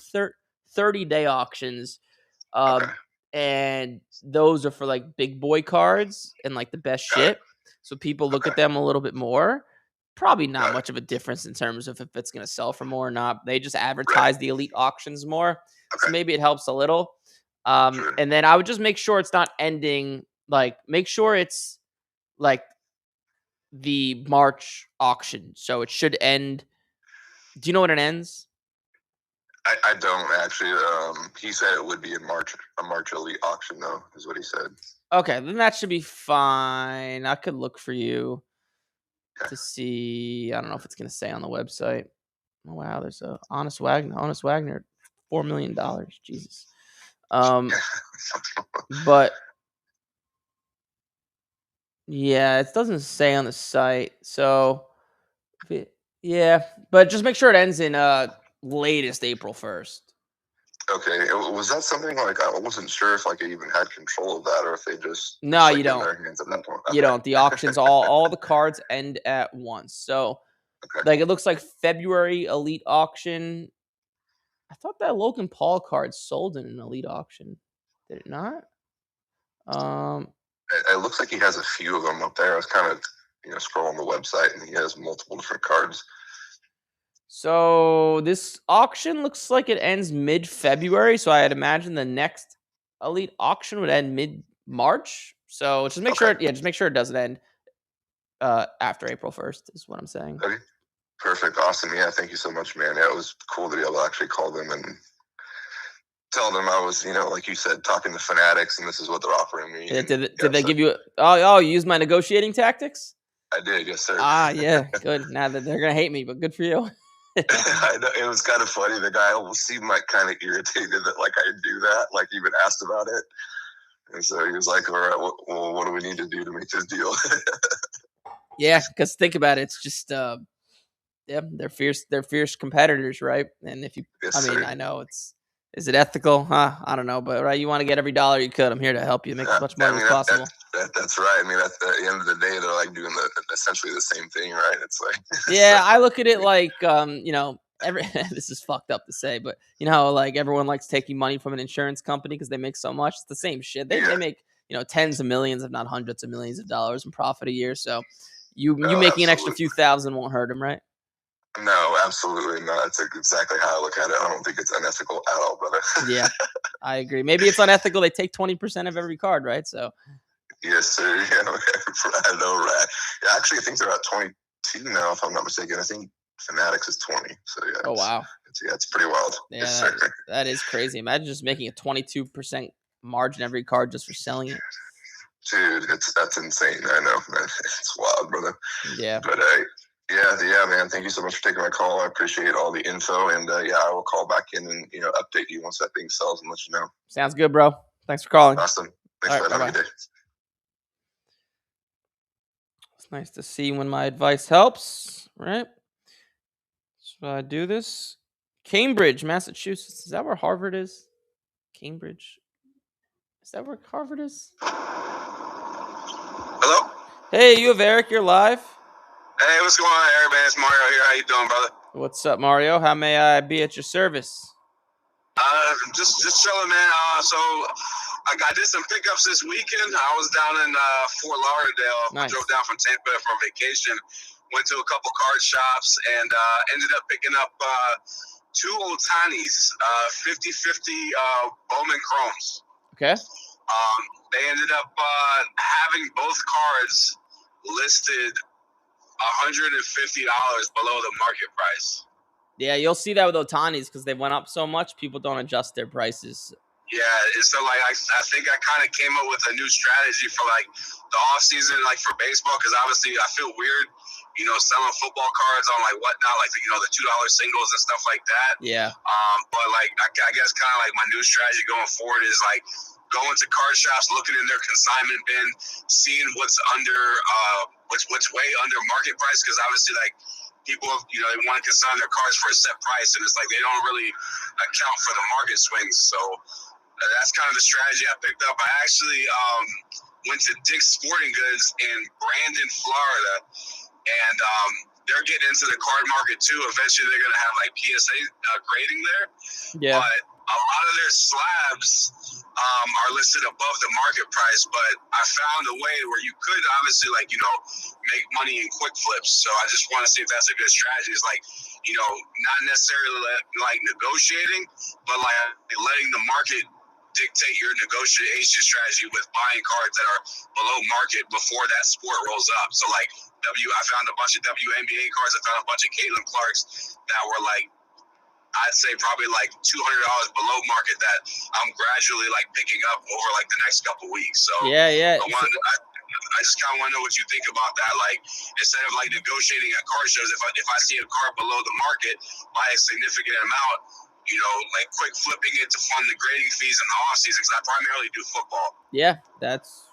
30-day auctions. And those are for like big boy cards and like the best shit. So people look at them a little bit more. Probably not much of a difference in terms of if it's going to sell for more or not. They just advertise the elite auctions more. So maybe it helps a little. And then I would just make sure it's not ending. Like, make sure it's like the March auction. So it should end. Do you know when it ends? I don't actually. He said it would be in March, a March elite auction, though, is what he said. Okay, then that should be fine. I could look for you to see. I don't know if it's going to say on the website. Oh, wow, there's a Honest Wagner, $4 million. Jesus. But yeah, it doesn't say on the site. So yeah, but just make sure it ends in latest April 1st. Okay, was that something like I wasn't sure if like I even had control of that, or if they just you don't. Their hands at that point. Okay. You don't. The auctions all the cards end at once. So like it looks like February elite auction. I thought that Logan Paul card sold in an elite auction. Did it not? It looks like he has a few of them up there. I was kind of scrolling the website, and he has multiple different cards. So this auction looks like it ends mid-February. So I'd imagine the next elite auction would end mid-March. So just make sure, just make sure it doesn't end After April 1st is what I'm saying. Okay. Perfect. Awesome. Yeah. Thank you so much, man. Yeah, it was cool to be able to actually call them and tell them I was, like you said, talking to Fanatics, and this is what they're offering me. Yeah, did they give you? You used my negotiating tactics? I did, yes, sir. Yeah, good. Now that they're gonna hate me, but good for you. I know, it was kind of funny. The guy seemed like kind of irritated that like I do that, like even asked about it, and so he was like, "All right, well, what do we need to do to make this deal?" Yeah, because think about it, it's just they're fierce competitors, right? And if you, sir. I know is it ethical? I don't know, but right, you want to get every dollar you could. I'm here to help you make as much money as possible. That's right. I mean, at the end of the day, they're like doing essentially the same thing, right? It's like yeah, I look at it like this is fucked up to say, but like everyone likes taking money from an insurance company because they make so much. It's the same shit. They make tens of millions, if not hundreds of millions of dollars in profit a year. So you making an extra few thousand won't hurt them, right? No, absolutely not. That's exactly how I look at it. I don't think it's unethical at all, brother. Yeah, I agree. Maybe it's unethical. They take 20% of every card, right? So. Yes, sir. Yeah, I know, right? Yeah, actually, I think they're at 22 now, if I'm not mistaken. I think Fanatics is 20. So yeah. Oh wow. It's pretty wild. Yeah, yes, sir. That is crazy. Imagine just making a 22% margin every card just for selling it. Dude, that's insane. I know, man. It's wild, brother. Yeah. But yeah, man. Thank you so much for taking my call. I appreciate all the info, and I will call back in and update you once that thing sells and let you know. Sounds good, bro. Thanks for calling. Awesome. Thanks, man. Have a good day. It's nice to see when my advice helps, right? So I do this. Cambridge, Massachusetts. Is that where Harvard is? Cambridge. Is that where Harvard is? Hello? Hey, you have Eric. You're live. Hey, what's going on, Eric, man? It's Mario here. How you doing, brother? What's up, Mario? How may I be at your service? Just chilling, man. So I did some pickups this weekend. I was down in Fort Lauderdale. Nice. I drove down from Tampa for vacation. Went to a couple card shops and ended up picking up two old tinies, 50-50 Bowman Chromes. Okay. They ended up having both cards listed $150 below the market price. Yeah, you'll see that with Otanis because they went up so much, people don't adjust their prices. Yeah, so like I think I kind of came up with a new strategy for like the off season, like for baseball, because obviously I feel weird, selling football cards on like whatnot, like the $2 singles and stuff like that. Yeah. But like I guess kind of like my new strategy going forward is like going to card shops, looking in their consignment bin, seeing what's under what's way under market price, because obviously like people, they want to consign their cards for a set price, and it's like they don't really account for the market swings. So that's kind of the strategy I picked up. I actually went to Dick's Sporting Goods in Brandon, Florida, and they're getting into the card market too. Eventually, they're going to have like PSA grading there. Yeah. But a lot of their slabs are listed above the market price, but I found a way where you could obviously make money in quick flips. So I just want to see if that's a good strategy. It's like, not necessarily like negotiating, but like letting the market dictate your negotiation strategy with buying cards that are below market before that sport rolls up. So like I found a bunch of WNBA cards. I found a bunch of Caitlin Clarks that were like, I'd say probably like $200 below market that I'm gradually like picking up over like the next couple weeks. So yeah. I just kind of want to know what you think about that. Like instead of like negotiating at card shows, if I see a card below the market by a significant amount, like quick flipping it to fund the grading fees in the off season, because I primarily do football. Yeah, that's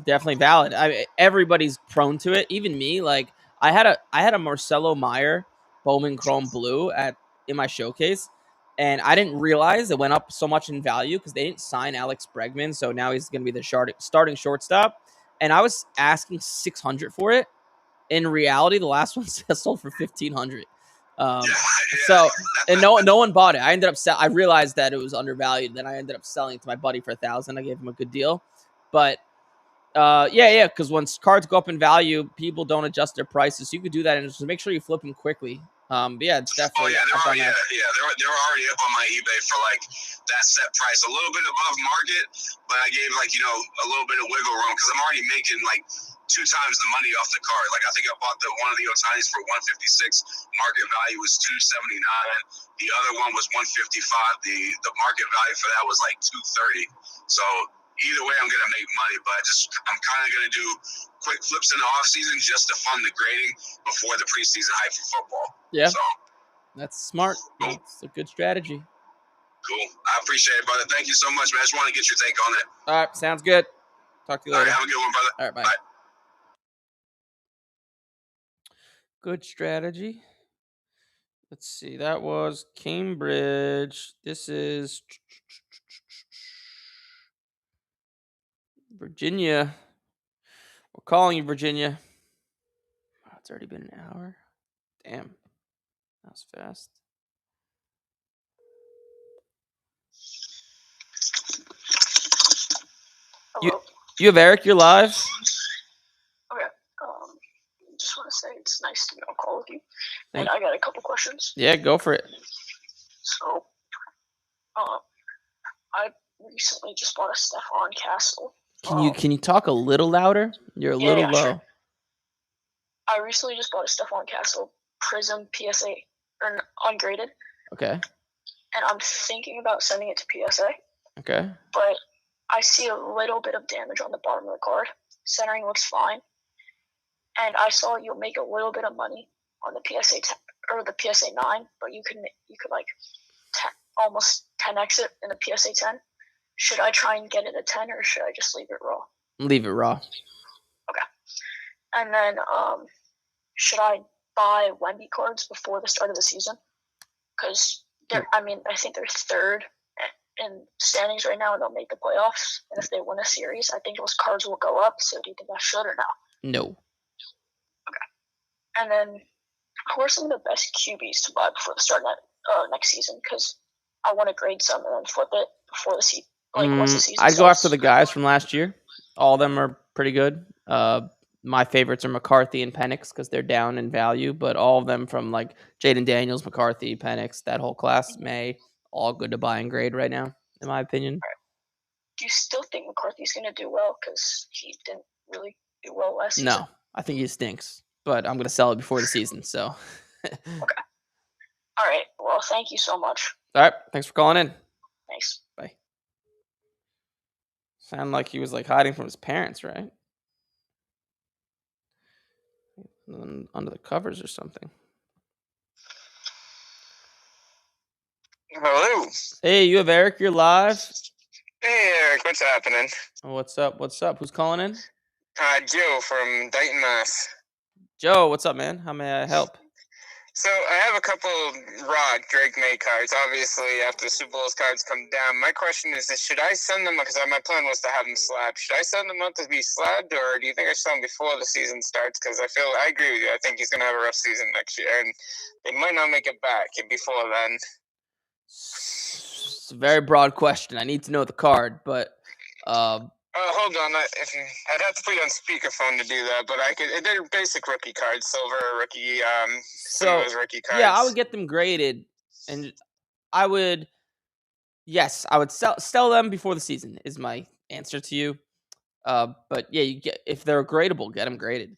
definitely valid. Everybody's prone to it. Even me. Like I had a Marcelo Meyer Bowman Chrome Blue in my showcase, and I didn't realize it went up so much in value because they didn't sign Alex Bregman, so now he's going to be the starting shortstop. And I was asking $600 for it. In reality, the last one sold for $1,500. So, and no one bought it. I ended up I realized that it was undervalued. Then I ended up selling it to my buddy for $1,000. I gave him a good deal. But because once cards go up in value, people don't adjust their prices. So you could do that and just make sure you flip them quickly. But yeah, it's definitely. They were already up on my eBay for like that set price, a little bit above market, but I gave like a little bit of wiggle room because I'm already making like 2 times the money off the card. Like I think I bought one of the Otanis for 156. Market value was 279. The other one was 155. The market value for that was like 230. So either way, I'm gonna make money. But I'm kind of gonna do quick flips in the off season just to fund the grading before the preseason hype for football. Yeah, so that's smart. Cool. That's a good strategy. Cool. I appreciate it, brother. Thank you so much, man. I just want to get your take on it. All right, sounds good. Talk to you later. All right, have a good one, brother. All right, bye. Bye. Good strategy. Let's see. That was Cambridge. This is Virginia. We're calling you, Virginia. Oh, it's already been an hour. Damn. That was fast. Hello. You have Eric, you're live. Okay. Just want to say it's nice to be on call with you. And I got a couple questions. Yeah, go for it. So, I recently just bought a Stephon Castle. Can you talk a little louder? You're a little low. Sure. I recently just bought a Stephon Castle Prism PSA or ungraded. Okay. And I'm thinking about sending it to PSA. Okay. But I see a little bit of damage on the bottom of the card. Centering looks fine. And I saw you'll make a little bit of money on the PSA 10 or the PSA 9, but you could like almost 10x it in the PSA 10. Should I try and get it a 10 or should I just leave it raw? Leave it raw. Okay. And then should I buy Wemby cards before the start of the season? Because I think they're third in standings right now and they'll make the playoffs. And if they win a series, I think those cards will go up. So do you think I should or no? No. Okay. And then who are some of the best QBs to buy before the start of next season? Because I want to grade some and then flip it before the season. Once the season I'd starts. go after the guys from last year. All of them are pretty good. My favorites are McCarthy and Penix because they're down in value, but all of them from like Jaden Daniels, McCarthy, Penix, that whole class, all good to buy and grade right now, in my opinion. Right. Do you still think McCarthy's going to do well? Because he didn't really do well last season. No, I think he stinks, but I'm going to sell it before the season, so. Okay. All right. Well, thank you so much. All right. Thanks for calling in. Thanks. Bye. Sound like he was like hiding from his parents, right? Under the covers or something. Hello. Hey, you have Eric. You're live. Hey, Eric. What's happening? What's up? What's up? Who's calling in? Joe from Dayton, Mass. Joe, what's up, man? How may I help? So I have a couple Drake May cards. Obviously, after the Super Bowl's cards come down, my question is should I send them, because my plan was to have them slabbed. Should I send them out to be slabbed, or do you think I should send them before the season starts? Because I agree with you. I think he's going to have a rough season next year, and they might not make it back before then. It's a very broad question. I need to know the card, but... hold on. I'd have to put you on speakerphone to do that, but I could. They're basic rookie cards, silver rookie. Some of those rookie cards. Yeah, I would get them graded, and I would sell them before the season. Is my answer to you. But yeah, if they're gradable, get them graded.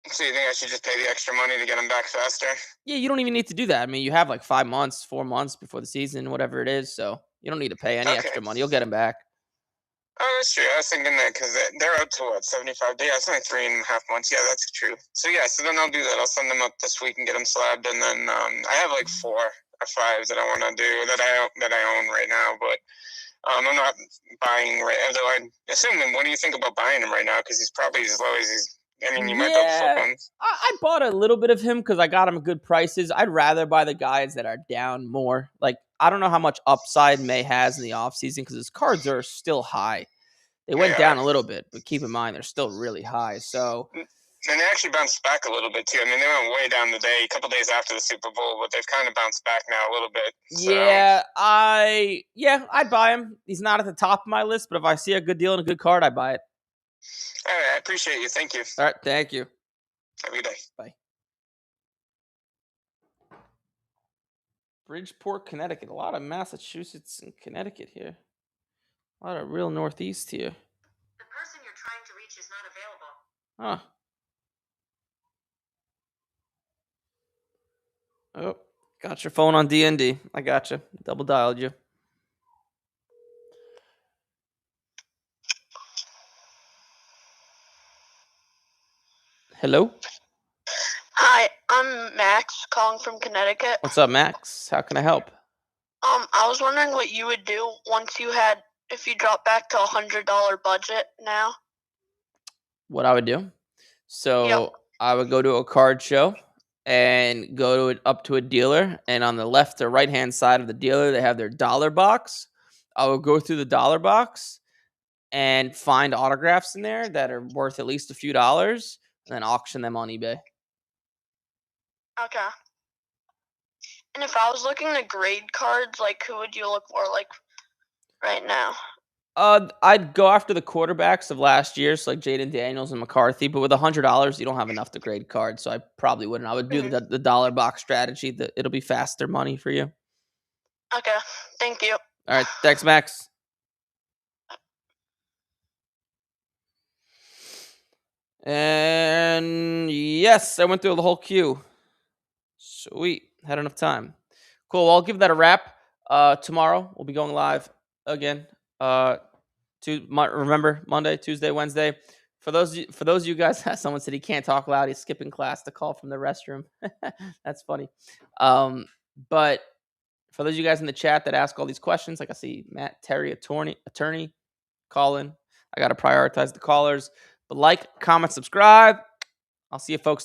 So you think I should just pay the extra money to get them back faster? Yeah, you don't even need to do that. I mean, you have like 5 months, 4 months before the season, whatever it is. So you don't need to pay any extra money. You'll get them back. Oh, that's true. I was thinking that because they're out to 75 days. It's only 3.5 months. Yeah, that's true. So then I'll do that. I'll send them up this week and get them slabbed. And then I have like 4 or 5 that I want to do that I own right now. But I'm not buying right. Although I assume him. What do you think about buying him right now? Because he's probably as low as he's. I mean, you might be able to flip him. I bought a little bit of him because I got him at good prices. I'd rather buy the guys that are down more. Like, I don't know how much upside May has in the offseason because his cards are still high. They went down a little bit, but keep in mind, they're still really high. So, and they actually bounced back a little bit, too. I mean, they went way down a couple days after the Super Bowl, but they've kind of bounced back now a little bit. So. I'd buy him. He's not at the top of my list, but if I see a good deal and a good card, I buy it. All right, I appreciate you. Thank you. All right, thank you. Have a good day. Bye. Bridgeport, Connecticut. A lot of Massachusetts and Connecticut here. A lot of real Northeast here. The person you're trying to reach is not available. Huh. Oh, got your phone on DND. I got you. Double dialed you. Hello? Hi, I'm Max calling from Connecticut. What's up, Max? How can I help? I was wondering what you would do if you dropped back to $100 budget now. What I would do? So Yep. I would go to a card show and go up to a dealer, and on the left or right hand side of the dealer, they have their dollar box. I would go through the dollar box and find autographs in there that are worth at least a few dollars, and then auction them on eBay. Okay. And if I was looking to grade cards, like who would you look for, like right now? I'd go after the quarterbacks of last year, so like Jaden Daniels and McCarthy. But with $100, you don't have enough to grade cards, so I probably wouldn't. I would do the dollar box strategy. It'll be faster money for you. Okay, thank you. All right, thanks, Max. And yes, I went through the whole queue. Sweet, had enough time. Cool. Well, I'll give that a wrap. Tomorrow we'll be going live again. Remember Monday, Tuesday, Wednesday. For those of you guys, someone said he can't talk loud. He's skipping class to call from the restroom. That's funny. But for those of you guys in the chat that ask all these questions, like I see Matt, Terry, attorney, Colin. I got to prioritize the callers. But like, comment, subscribe. I'll see you folks in the